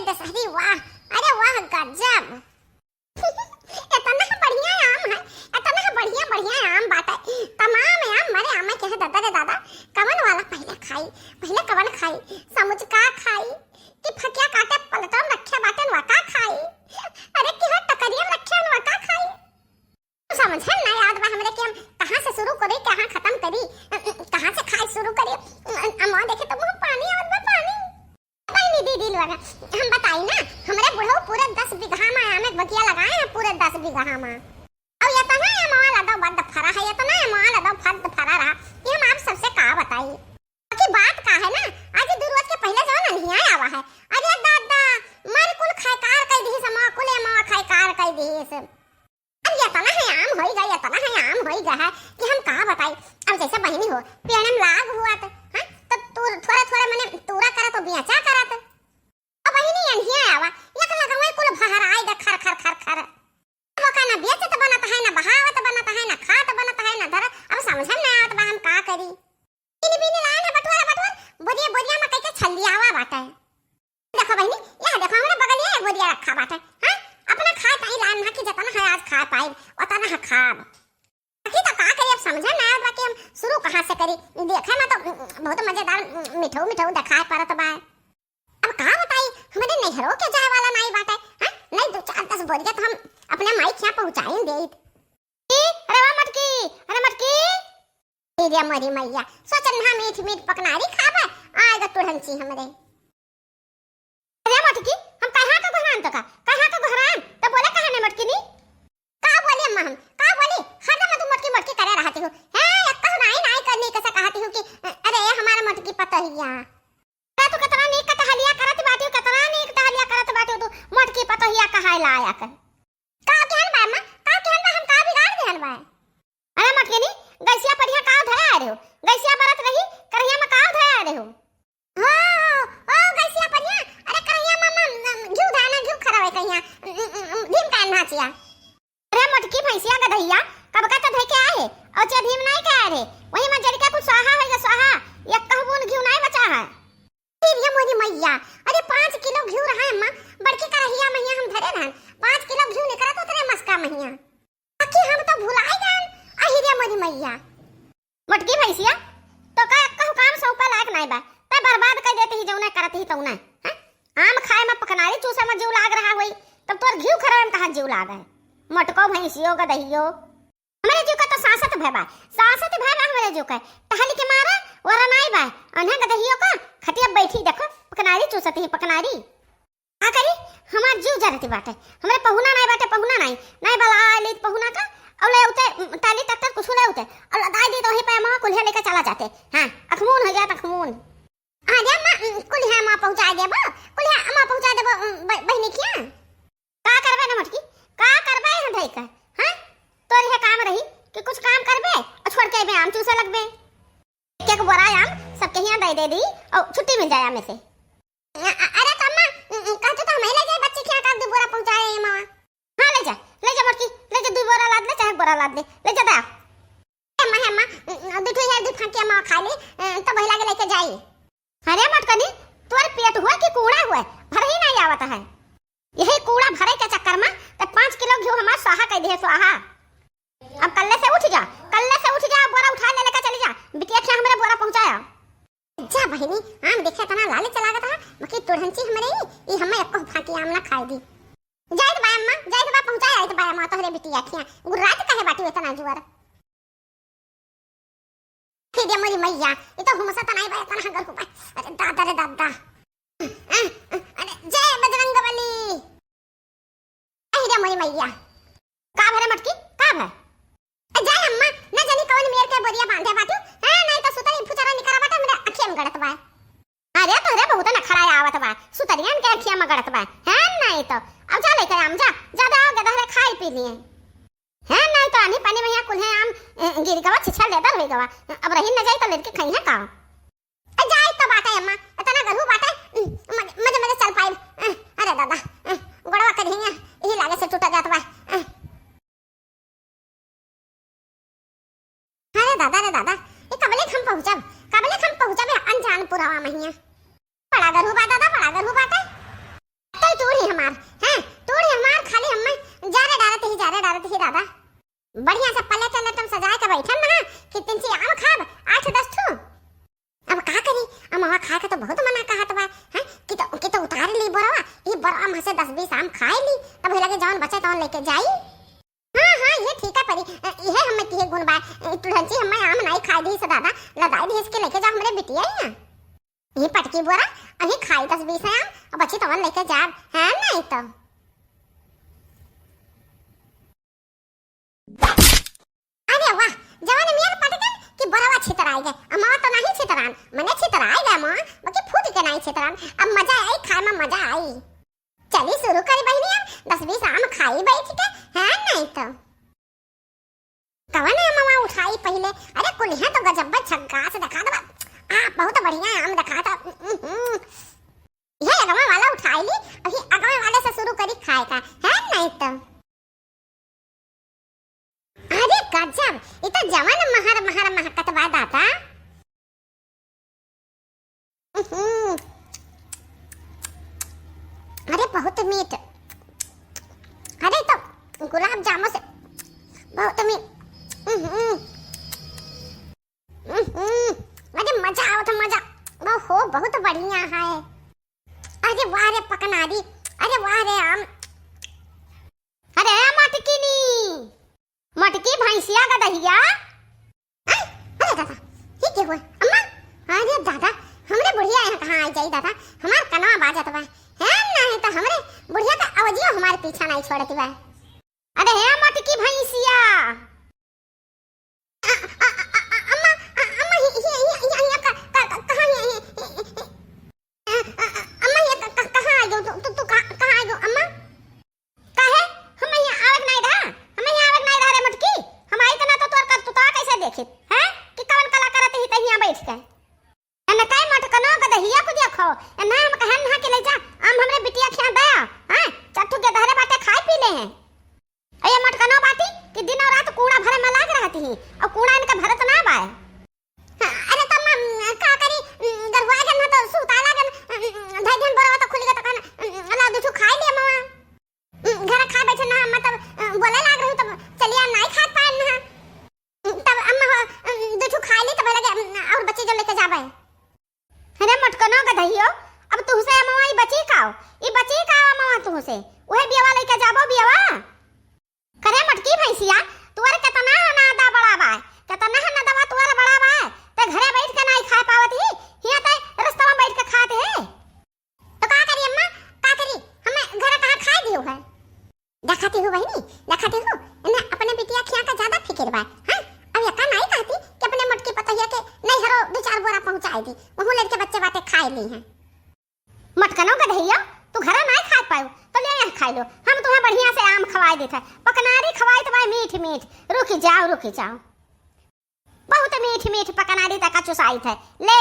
दशहरी वाह, अरे वाह गजब। इतना बढ़िया आम है, इतना बढ़िया बढ़िया आम बाटे। तमाम आम मरे आम के है दादा रे दादा। कवन वाला पहले कवन खाई, समुझ का खाई कि फकिया काटे पलटम रखे बाटे वका खाई। अरे कि है टकरिया रखे वका खाई। समझ ना याद बा हमरे कि हम कहां से शुरू करी, कहां खत्म करी, कहां से खाई शुरू करी। अम्मा देखे तो मुंह पानी और बा पानी। पानी दीदी लगा हम बताई ना, हमरे बुढ़ऊ पूरे 10 बीघा में आम के बगिया लगाए हैं, पूरे 10 बीघा में। अब ये तो ना अम्मा लदा बद फरा है, ये तो ना अम्मा लदा फद फरा रहा कि हम आप सबसे का बताई। बाकी बात का है ना, आज दुर्वत के पहले जो नहीं आया हुआ है। अरे दादा मार कुल खायकार कई दी समा कुले मा खायकार कई दी से। अब ये तना है आम होई गया, तना है आम होई गया है कि हम का बताई। अब जैसे बहिनी हो पेड़म लाग हुआ तो हां तो तू थोड़ा थोड़ा मने तूरा करा तो बियाचा करा तो। अब बहिनी यही आवा एक लगावे कुल बहर आई द खर खर खर खर। वो का ना बेचत बनता है, ना बहावत बनता है, ना खात बनता है, ना धर। अब समझ ना आवत बा हम का करी। बिन बिन लान है बटवारा बोरिया बोरिया में कई के छलियावा बाटे। देखो बहिनी यहां देखो हमरा बगल में बोरिया रखा बाटे। हां अपना खात आई लान ना कि जतना है आज खा पाई उतना है खाब। बाकी तो का करी अब समझ ना आवत बा कि हम शुरू कहां से करी। देखे में तो बहुत मजेदार मिठो मिठो दिखाई पड़त बा। अब का बताई हमरे नहरो के जाए वाला नहीं बाटे। हां नहीं 2-4-10 बोरिया तो हम अपने माई क्या पहुंचाई देत। अरे मटकी रे मरी मैया सोचन ना मीठ मीठ पकनारी खाबे आएगा तुरंची हमरे। अरे मटकी हम कहां का घरान तो कहां का घरान तो बोले कहां ने मटकी नी का बोले अम्मा हम का बोली हरदम तू मटकी मटकी करे रहती हो। है एक नहीं करनी कैसे कहती हो कि अरे हमारा मटकी पतहिया। अरे तू कितना नी कटहलिया करत बाटी, कितना नी कटहलिया करत बाटी तू मटकी पतहिया कहां लाया कर का कहन बा अम्मा का कहन बा हम का बिगाड़ देहन बा। अरे मटकी नी गैसिया बढ़िया का धया आ रहे हो, गैसिया बरत रही करहिया में का धया आ रहे हो। ओ गैसिया बढ़िया अरे करहिया मामा घिउ धाना घिउ खरावे कहिया धीम का नाचिया। अरे मटकी भैंसिया गधैया कब का धइ के आए और चे धीम नहीं का रे वही में जड़ के कुछ स्वाहा है स्वाहा एक कहबून घिउ नहीं बचा है। फिर ये मोरी मैया अरे 5 किलो घिउ रहा अम्मा बड़की करहिया मैया हम धरे रहन 5 किलो घिउ निकला तो तेरे मस्का मैया। बाकी हम तो भुलाई गए अहिरे मोरी मैया। मटकी भैंसिया तो का कहू काम सौंपा लायक नहीं बा त बर्बाद कर देती ही जौना करती ही तौना। हैं आम खाए में पकनारी चूसे में जीव लाग रहा होई तब तोर घिउ खरावे में कहां जीव लाग है। मटको भैंसियो गदहियो हमरे जीव का तो सांसत भय बा, सांसत भय बा हमरे जीव का टहली के मारा वरा नहीं बा। अनहे गदहियो का खटिया बैठी देखो पकनारी चूसती ही पकनारी का करी हमार जीव जरती बाटे। हमरे पहुना नहीं बाटे, पहुना नहीं बला आली पहुना का और ले उते ताली तक कुछ ले उते और दाई दी तो ही पे मां कुल्हे लेके चला जाते। हां अखमून हो गया अखमून आ जा मां कुल्हे मां पहुंचा देबो, कुल्हे मां पहुंचा देबो बहनी किया का करबे ना मटकी का करबे हम धई का। हां तोर हे काम रही कि कुछ काम करबे और छोड़ के बे आम चूसे लगबे। एक बोरा आम सबके यहां दे दी और छुट्टी मिल जाए में से। अरे तम्मा कहते तो हमें ले जाए बच्चे क्या का दो बोरा पहुंचाए मां। हां ले जा मटकी ले जा 2 बोरा लाद ले चाहे बोरा लाद ले जा दा अम्मा दुठो है दु फाके मां खा ले तो बहिला के लेके जाई। अरे मटकनी तोर पेट हुआ कि कूड़ा हुआ भर ही नहीं आवत है। यही कूड़ा भरे के चक्कर में तो 5 किलो घिउ हमार स्वाहा कह दे स्वाहा। अब कल्ले से उठ जा बोरा उठा ले लेके चली जा बिटिया के हमरे बोरा पहुंचाया जा बहिनी। आम देखे तना लाले चला गता बाकी तुरंची हमरे ई हमें एको फाकी आम ना खाई दी। जाइत बा अम्मा जाइत बा पहुंचाया आइत बा अम्मा तोहरे बिटिया खिया गुर्रात कहे बाटी इतना जुआर। फिर ये मोरी मैया ये तो हमसा त नहीं बा इतना घर को बा। अरे दादा रे दादा अरे जय बजरंग बली। अरे मोरी मैया का भरे मटकी का भर जय अम्मा न जानी कौन मेर के बोरिया बांधे बाटू है नहीं तो सुतरी फुचरा निकरा बाटा मेरे अखिया में गड़त बा। अरे तोरे बहुत न खड़ा आवत बा सुतरियन के अखिया में गड़त बा है नहीं तो अब जा लेकर आम जा ज्यादा गधा रे खाई पी लिए है नहीं तो आनी पानी में यहां कुल्हे आम गिर गवा छिछल देता रह गवा। अब रही न जाई तो लेके खाई है का जाई तो बाटा अम्मा इतना गरहु बाटा मजे मजे चल पाई। अरे दादा गोड़वा करिया यही लागे से टूटा जात बा। अरे दादा ये कबले हम पहुंचब अनजान पुरावा महिया बड़ा गरहु बा दादा बड़ा गरहु बाटा। वहाँ से 10-20 आम खाए ली, तब लगे जौन बचे तौन लेके जाई। हाँ हाँ ये ठीक है परी, ये हमें की गुण बा तुरंती हमें आम नहीं खाई दी से दादा लदाई दी इसके लेके जा हमरे बिटिया ही ये पटकी बोरा अही खाई 10-20 आम और बची तौन लेके जा है नहीं तो। अरे वाह जवान मियां पटकन कि बरावा छितराई गए, अमावा तो नहीं छितरान मने छितराई गए मां बाकी फूट के नहीं छितरान। अब मजा आई खाए में मजा आई। चली शुरू करी बहनी अब 10-20 आम खाई बैठ के है नहीं तो। कवन है मामा उठाई पहले, अरे कुलिया तो गजब छक्का से दिखा दबा आ बहुत बढ़िया आम दिखा था। ये अगवा वाला उठाई ली अभी अगवा वाले से शुरू करी खाए का है नहीं तो। अरे गजब ये तो जवान महर महकत बा दाता। अरे बहुत मीठ, अरे तो गुलाब जामुन से बहुत मीठ। अरे मजा आवत मजा हो बहुत बढ़िया है। अरे वाह रे पकनारी, अरे वाह रे आम, अरे मटकी नी मटकी भैंसिया का दहिया। अरे दादा ये क्या हुआ अम्मा? अरे दादा हमरे बुढ़िया यहाँ कहाँ आ जाई दादा, हमार कनवा बाजत बा है नहीं तो हमरे बुढ़िया का आवाजियो हमारे पीछा नहीं छोड़ती बा। अरे है मटकी भैंसिया अम्मा अम्मा ये कहाँ है अम्मा ये कहाँ आ गयो तू कहाँ आ गयो अम्मा? काहे हम यहाँ आवत नहीं रहा, हम यहाँ आवत नहीं रहा रे मटकी, हम आई तना तो तोर कर तू ता कैसे देखित हैं कि कवन कला करत ही तहिया बैठ के एने काई मटकनो का दहिया को देखो एना हम कहन ना के ले जा आम हमरे बिटिया खिया दया हैं चट्टू के दहरे बाटे खाई पी ले हैं। अये मटकनो बाती कि दिन और रात कूड़ा भरे में लाग रहती ही और कूड़ा इनका भरत ना बाए। अरे तम्मा का करी गरवा के ना तो सुता लागन धै धन बरवा तो खुली तो कन अला दुठू खाई ले मामा घर खा बैठे ना मतलब बोले लाग रही तब चलिए नहीं खा पाए ना तब अम्मा दुठू खा ली तब लगे और बच्चे जो लेके जाबे। अरे मटकनो का दहियो अब तू से अम्मा ई बची खाओ ई बची खाओ अम्मा तू से ओहे बियावा लेके जाबो बियावा। करे मटकी भैंसिया तुअर केतना ना दा बड़ा बा केतना ना दवा तुअर बड़ा बा ते घरे बैठ के नहीं खा पावत ही हिया ते रास्ता में बैठ के खाते है तो का करी अम्मा का करी हमें घर कहां खा दियो है। देखती हो बहनी देखती हो इन्हें अपने बिटिया खिया का ज्यादा फिक्र बा। हां अब यका नहीं कहती कि अपने मटकी पतैया के नहीं हरो 2-4 बोरा पहुंचाई दी वहु लड़के बच्चे बाटे खाए ली हैं। मटकनो का दहिया तू घर नहीं खा पायो तो ले यहाँ खा लो, हम तुम्हें बढ़िया से आम खवाई देते पकनारी खवाई तो भाई मीठ मीठ रुक जाओ बहुत मीठ मीठ पकनारी तक चुसाई थे ले।